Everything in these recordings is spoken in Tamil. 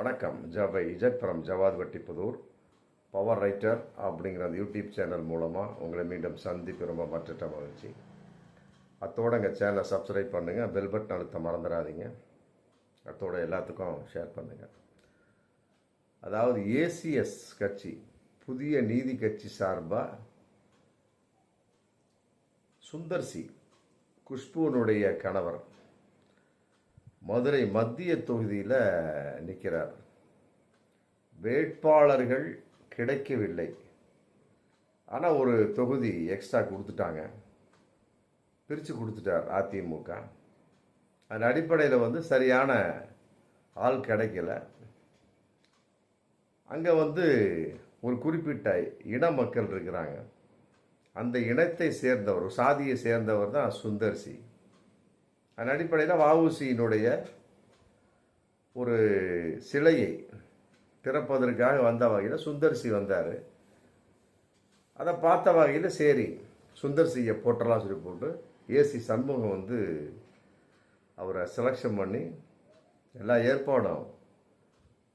வணக்கம். Z from Javad வட்டிப்புதூர் power writer அப்படிங்கிற அந்த யூடியூப் சேனல் மூலமாக உங்களை மீண்டும் சந்திப்பு ரொம்ப மற்ற மகிழ்ச்சி. அத்தோடு எங்கள் சேனலை சப்ஸ்கிரைப் பண்ணுங்கள், பெல் பட்டன் அழுத்த மறந்துடாதீங்க. அத்தோட எல்லாத்துக்கும் ஷேர் பண்ணுங்கள். அதாவது ஏசிஎஸ் கட்சி, புதிய நீதி கட்சி சார்பாக சுந்தர்சி, குஷ்புனுடைய கணவர், மதுரை மத்திய தொகுதியில் நிற்கிறார். வேட்பாளர்கள் கிடைக்கவில்லை. ஆனால் ஒரு தொகுதி எக்ஸ்ட்ரா கொடுத்துட்டாங்க, பிரித்து கொடுத்துட்டார் அதிமுக. அதன் அடிப்படையில் சரியான ஆள் கிடைக்கல. அங்கே ஒரு குறிப்பிட்ட இன மக்கள் இருக்கிறாங்க. அந்த இனத்தை சேர்ந்தவர், சாதியை சேர்ந்தவர் தான் சுந்தர்சி. அதன் அடிப்படையில் வஉசியினுடைய ஒரு சிலையை திறப்பதற்காக வந்த வகையில் சுந்தர்சி வந்தார். அதை பார்த்த வகையில் சரி சுந்தர்சியை போட்டலாம் சொல்லி போட்டு ஏசி சண்முகம் அவரை செலெக்ஷன் பண்ணி எல்லா ஏற்பாடும்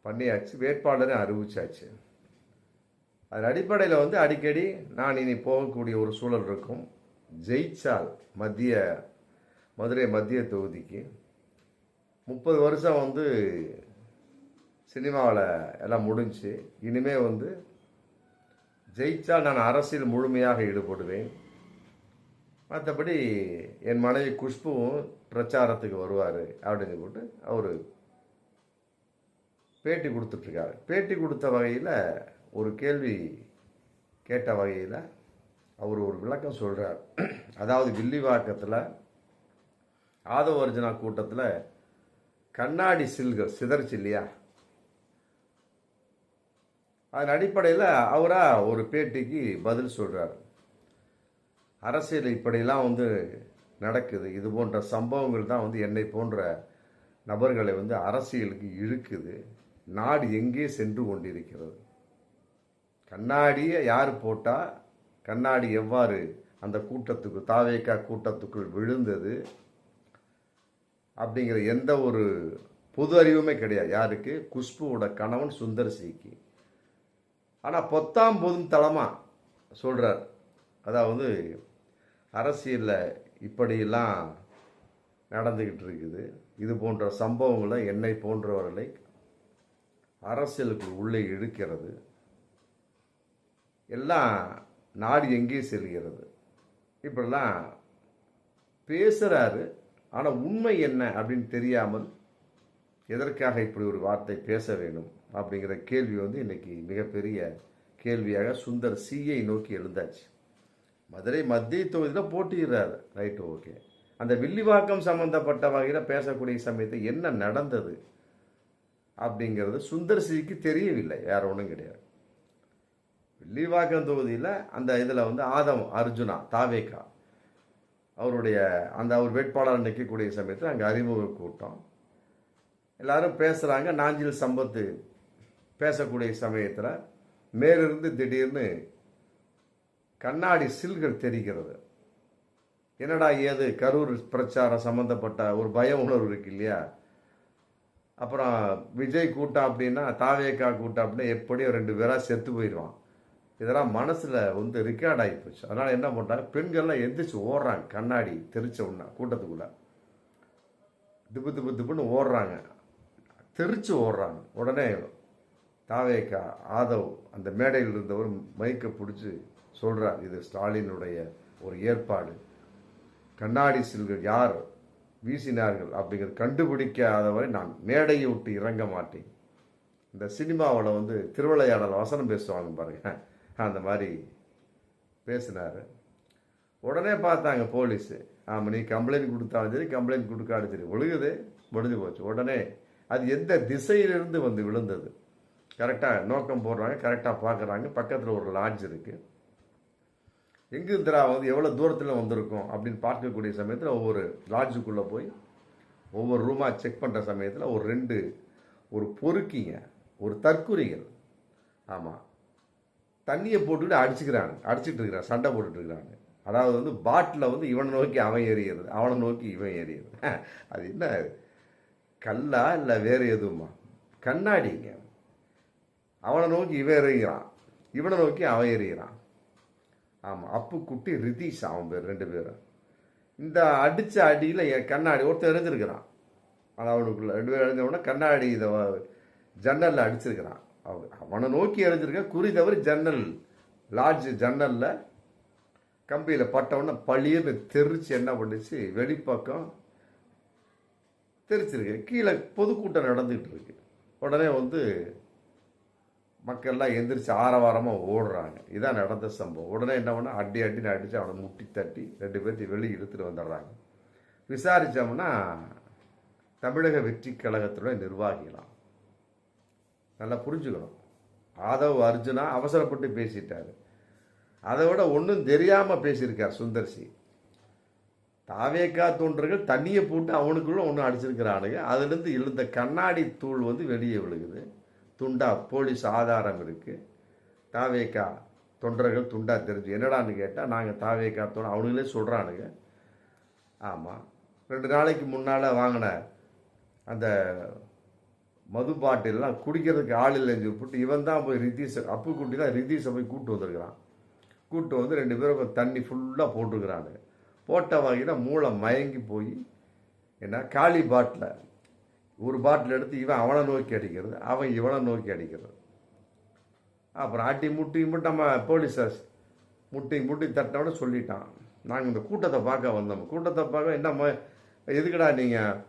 பண்ணியாச்சு, வேட்பாளரையும் அறிவிச்சாச்சு. அதன் அடிப்படையில் அடிக்கடி நான் இனி போகக்கூடிய ஒரு சூழல் இருக்கும். ஜெயிச்சால் மதுரை மத்திய தொகுதிக்கு 30 வருஷம் சினிமாவில் எல்லாம் முடிஞ்சு, இனிமே ஜெயிச்சால் நான் அரசியல் முழுமையாக ஈடுபடுவேன். மற்றபடி என் மனைவி குஷ்புவும் பிரச்சாரத்துக்கு வருவார் அப்படின்னு போட்டு அவர் பேட்டி கொடுத்துட்ருக்காரு. பேட்டி கொடுத்த வகையில் ஒரு கேள்வி கேட்ட வகையில் அவர் ஒரு விளக்கம் சொல்கிறார். அதாவது வில்லிவாக்கத்தில் ஆதவ அர்ஜுனா கூட்டத்தில் கண்ணாடி சில்கள் சிதறிச்சு இல்லையா, அதன் அடிப்படையில் அவராக ஒரு பேட்டிக்கு பதில் சொல்கிறார். அரசியல் இப்படிலாம் நடக்குது, இது போன்ற சம்பவங்கள் தான் என்னை போன்ற நபர்களை அரசியலுக்கு இழுக்குது. நாடு எங்கே சென்று கொண்டிருக்கிறது, கண்ணாடியை யார் போட்டால் கண்ணாடி எவ்வாறு அந்த கூட்டத்துக்கு தாவேக்கா கூட்டத்துக்குள் விழுந்தது அப்படிங்கிற எந்த ஒரு பொது அறிவுமே கிடையாது யாருக்கு, குஷ்புவோட கணவன் சுந்தர்சிக்கு. ஆனால் பொத்தாம் பொதும் தளமாக சொல்கிறார். அதாவது அரசியலில் இப்படியெல்லாம் நடந்துக்கிட்டு இருக்குது, இது போன்ற சம்பவங்களை என்னை போன்றவர்களை அரசியலுக்கு உள்ளே இழுக்கிறது, எல்லாம் நாடு எங்கே செல்கிறது, இப்படிலாம் பேசுகிறாரு. ஆனால் உண்மை என்ன அப்படின்னு தெரியாமல் எதற்காக இப்படி ஒரு வார்த்தை பேச வேண்டும் அப்படிங்கிற கேள்வி இன்னைக்கு மிகப்பெரிய கேள்வியாக சுந்தர் சியை நோக்கி எழுந்தாச்சு. மதுரை மத்திய தொகுதியில் போட்டிடுறாரு, ரைட்டு, ஓகே. அந்த வில்லிவாக்கம் சம்பந்தப்பட்ட வகையில் பேசக்கூடிய சமயத்தை என்ன நடந்தது அப்படிங்கிறது சுந்தர் சிக்கு தெரியவில்லை, யார் ஒன்றும் கிடையாது. வில்லிவாக்கம் தொகுதியில் அந்த இதில் ஆதவ அர்ஜுனா தாவேக்கா அவருடைய அவர் வேட்பாளர் நிற்கக்கூடிய சமயத்தில் அங்கே அறிமுக கூட்டம், எல்லாரும் பேசுகிறாங்க. நாஞ்சில் சம்பத்து பேசக்கூடிய சமயத்தில் மேலிருந்து திடீர்னு கண்ணாடி சில்கள் தெரிகிறது. என்னடா ஏது கரூர் பிரச்சாரம் சம்மந்தப்பட்ட ஒரு பய உணர்வு இருக்கு இல்லையா. அப்புறம் விஜய் கூட்டம் அப்படின்னா தாவேக்கா கூட்டம் அப்படின்னா எப்படியும் 2 பேராக செத்து போயிடுவான். இதெல்லாம் மனசில் ரெக்கார்ட் ஆகி போச்சு. அதனால் என்ன பண்ணுறாங்க, பெண்கள்லாம் எந்திரிச்சு ஓடுறாங்க. கண்ணாடி தெரிச்ச உடனே கூட்டத்துக்குள்ளே திப்பு திப்பு திப்புன்னு ஓடுறாங்க, தெரிச்சு ஓடுறாங்க. உடனே தாவேக்கா ஆதவ் அந்த மேடையில் இருந்தவர் மைக்கை பிடிச்சி சொல்கிறார், இது ஸ்டாலினுடைய ஒரு ஏற்பாடு, கண்ணாடி சில்கள் யார் வீசினார்கள் அப்படிங்கிறது கண்டுபிடிக்காதவரை நான் மேடையை விட்டு இறங்க மாட்டேன். இந்த சினிமாவில் திருவிளையாடல் வசனம் பேசுவாங்க பாருங்க, அந்த மாதிரி பேசினார். உடனே பார்த்தாங்க போலீஸு, ஆமாம் நீ கம்ப்ளைண்ட் கொடுத்தாலும் சரி கம்ப்ளைண்ட் கொடுக்காலும் சரி ஒழுகுது, முடிஞ்சு போச்சு. உடனே அது எந்த திசையிலிருந்து விழுந்தது கரெக்டாக நோக்கம் போடுறாங்க, கரெக்டாக பார்க்குறாங்க. பக்கத்தில் ஒரு லாட்ஜ் இருக்குது, எங்கிருந்துரா எவ்வளோ தூரத்தில் வந்திருக்கும் அப்படின்னு பார்க்கக்கூடிய சமயத்தில் ஒவ்வொரு லாட்ஜுக்குள்ளே போய் ஒவ்வொரு ரூமாக செக் பண்ணுற சமயத்தில் ஒரு பொறுக்கிங்க, ஒரு தற்குறிகள், ஆமாம், தண்ணியை போட்டுக்கிட்டு அடிச்சுட்டு இருக்கிறான், சண்டை போட்டுட்டு இருக்கிறாங்க. அதாவது பாட்டில் இவனை நோக்கி அவன் எறிகிறது, அவனை நோக்கி இவன் எறிகிறது. அது என்ன கல்லா இல்லை வேறு எதுவுமா? கண்ணாடிங்க. அவனை நோக்கி இவன் எறிகிறான், இவனை நோக்கி அவன் எறிகிறான். ஆமாம், அப்புக்குட்டி ரிதீஷ் அவன் பேர், 2 பேரும். இந்த அடித்த அடியில் என் கண்ணாடி ஒருத்தர் எறிஞ்சிருக்கிறான். அது அவனுக்குள்ள 2 பேர் எறிஞ்சவொடனே கண்ணாடி இதை ஜன்னலில் அடிச்சிருக்கிறான். அவனை நோக்கி எறிஞ்சிருக்கான், குறி தவறி ஜன்னல் லாட்ஜ் ஜன்னலில் கம்பியில் பட்டவுடனே பளிர்னு தெரிச்சு என்ன பண்ணிச்சு, வெளிப்பக்கம் தெரிச்சிருக்கு. கீழே பொதுக்கூட்டம் நடந்துகிட்டு இருக்கு. உடனே மக்கள்லாம் எந்திரிச்சு ஆரவாரமாக ஓடுறாங்க. இதான் நடந்த சம்பவம். உடனே என்ன பண்ண, அடின்னு அடித்து அவனை முட்டி தட்டி 2 பேர்த்தையும் வெளியே இழுத்துட்டு வந்துடுறாங்க. விசாரித்தோம்னா தமிழக வெற்றி கழகத்தோட நிர்வாகிகளாம். நல்லா புரிஞ்சுக்கணும். ஆதவ் அர்ஜுனா அவசரப்பட்டு பேசிட்டாரு. அதை விட ஒன்றும் தெரியாமல் பேசியிருக்கார் சுந்தர்சி. தாவேக்கா தொண்டர்கள் தண்ணியை போட்டு அவனுக்குள்ள ஒன்று அடிச்சிருக்கிறானுங்க. அதுலேருந்து எழுந்த கண்ணாடி தூள் வெளியே விழுகுது. துண்டா போலீஸ் ஆதாரம் இருக்குது. தாவேக்கா தொண்டர்கள் துண்டா தெரிஞ்சு என்னடான்னு கேட்டால் நாங்கள் தாவேக்கா தொண்டை அவனுங்களே சொல்கிறானுங்க. ஆமாம், 2 நாளைக்கு முன்னால் வாங்கின அந்த மது பாட்டிலாம் குடிக்கிறதுக்கு ஆள் இல்லைன்னு சொல்லிட்டு இவன் தான் போய் ரிதீஷை, அப்புக்குட்டி தான் ரிதீஷை போய் கூப்பிட்டு வந்திருக்கிறான். கூப்பிட்டு 2 பேரும் தண்ணி ஃபுல்லாக போட்டிருக்கிறானுங்க. போட்ட வகையில் மூளை மயங்கி போய் என்ன காலி பாட்டில் ஒரு பாட்டில் எடுத்து இவன் அவனை நோக்கி அடிக்கிறது, அவன் இவனை நோக்கி அடிக்கிறது. அப்புறம் அட்டி முட்டி நம்ம போலீஸார் முட்டி தட்டவனே சொல்லிட்டான், நாங்கள் இந்த கூட்டத்தை பார்க்க வந்தோம். கூட்டத்தை பார்க்க என்ன எதுக்குடா நீங்கள்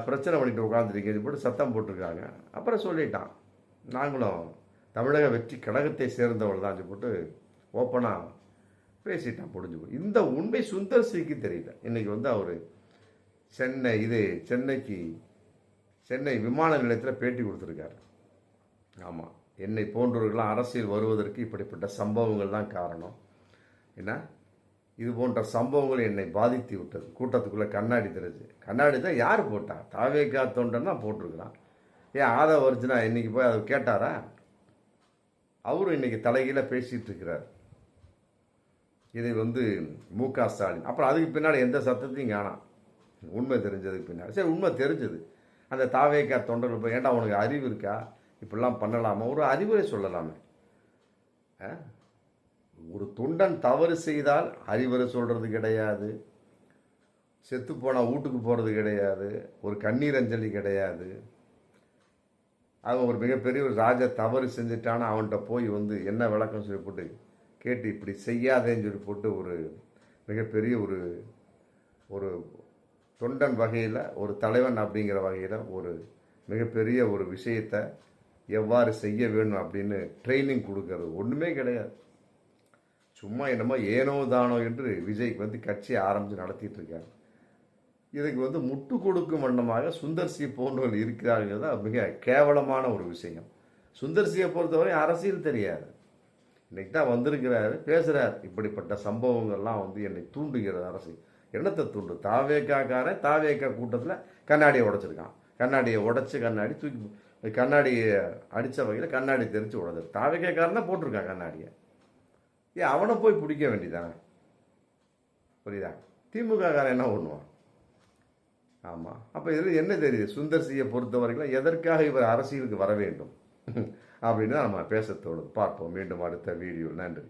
பிரச்சனை பண்ணிட்டு உட்காந்துருக்கீங்க போட்டு சத்தம் போட்டிருக்காங்க. அப்புறம் சொல்லிட்டான், நாங்களும் தமிழக வெற்றி கழகத்தை சேர்ந்தவள் தான் போட்டு ஓப்பனாக பேசிட்டான். முடிஞ்சு போய் இந்த உண்மை சுந்தர்சிக்கு தெரியல. இன்றைக்கி அவர் சென்னை விமான நிலையத்தில் பேட்டி கொடுத்துருக்காரு. ஆமாம், என்னை போன்றவர்களாம் அரசியல் வருவதற்கு இப்படிப்பட்ட சம்பவங்கள் தான் காரணம். என்ன இது போன்ற சம்பவங்கள் என்னை பாதித்து விட்டது. கூட்டத்துக்குள்ளே கண்ணாடி தெரிஞ்சு, கண்ணாடி தான் யார் போட்டா? தாவேக்கா தொண்டன்னா போட்டிருக்கிறான். ஏன் ஆதவ அர்ஜுனா இன்னைக்கு போய் அதை கேட்டாரா? அவரும் இன்னைக்கு தலைகீழ பேசிகிட்டு இருக்கிறார். இதை மு.க. ஸ்டாலின். அப்புறம் அதுக்கு பின்னாடி எந்த சத்தத்தையும் காணாம். உண்மை தெரிஞ்சதுக்கு பின்னாடி சரி, உண்மை தெரிஞ்சது. அந்த தாவேக்கா தொண்டர்கள் போய், ஏன்டா உனக்கு அறிவு இருக்கா, இப்படிலாம் பண்ணலாமா, ஒரு அறிவுரை சொல்லலாமே. ஒரு தொண்டன் தவறு செய்தால் அறிவுரை சொல்கிறது கிடையாது, செத்து போனால் வீட்டுக்கு போகிறது கிடையாது, ஒரு கண்ணீர் அஞ்சலி கிடையாது. அவன் ஒரு மிகப்பெரிய ஒரு ராஜா தவறு செஞ்சுட்டான்னு அவன்கிட்ட போய் என்ன விளக்கம் சொல்லி போட்டு கேட்டு இப்படி செய்யாதேன்னு சொல்லி போட்டு ஒரு மிகப்பெரிய ஒரு தொண்டன் வகையில், ஒரு தலைவன் அப்படிங்கிற வகையில் ஒரு மிகப்பெரிய ஒரு விஷயத்தை எவ்வாறு செய்ய வேணும் அப்படின்னு ட்ரைனிங் கொடுக்கறது ஒன்றுமே கிடையாது. சும்மா என்னமோ ஏனோ தானோ என்று விஜய்க்கு கட்சியை ஆரம்பித்து நடத்திட்டு இருக்காரு. இதுக்கு முட்டு கொடுக்கும் வண்ணமாக சுந்தர்சியை போன்றவர்கள் இருக்கிறார்கள் தான் மிக கேவலமான ஒரு விஷயம். சுந்தர்சியை பொறுத்தவரை அரசியல் தெரியாது. இன்னைக்கு தான் வந்திருக்கிறாரு, பேசுகிறார். இப்படிப்பட்ட சம்பவங்கள்லாம் என்னை தூண்டுகிறது அரசு. என்னத்தை தூண்டு? தாவேக்கா கூட்டத்தில் கண்ணாடியை உடைச்சிருக்கான். கண்ணாடியை உடைச்சி கண்ணாடி தூக்கி கண்ணாடியை அடித்த வகையில் கண்ணாடி தெரிச்சு உடஞ்சது. தாவேக்காரன் தான் போட்டிருக்கான் கண்ணாடியை. ஏன் அவனை போய் பிடிக்க வேண்டியதானே? புரியுதா? திமுக காரன் என்ன பண்ணுவான்? ஆமாம், அப்போ இதில் என்ன தெரியுது? சுந்தர்சியை பொறுத்த வரைக்கும் எதற்காக இவர் அரசியலுக்கு வர வேண்டும் அப்படின்னு நம்ம பேசத்தோடு பார்ப்போம் மீண்டும் அடுத்த வீடியோ. நன்றி.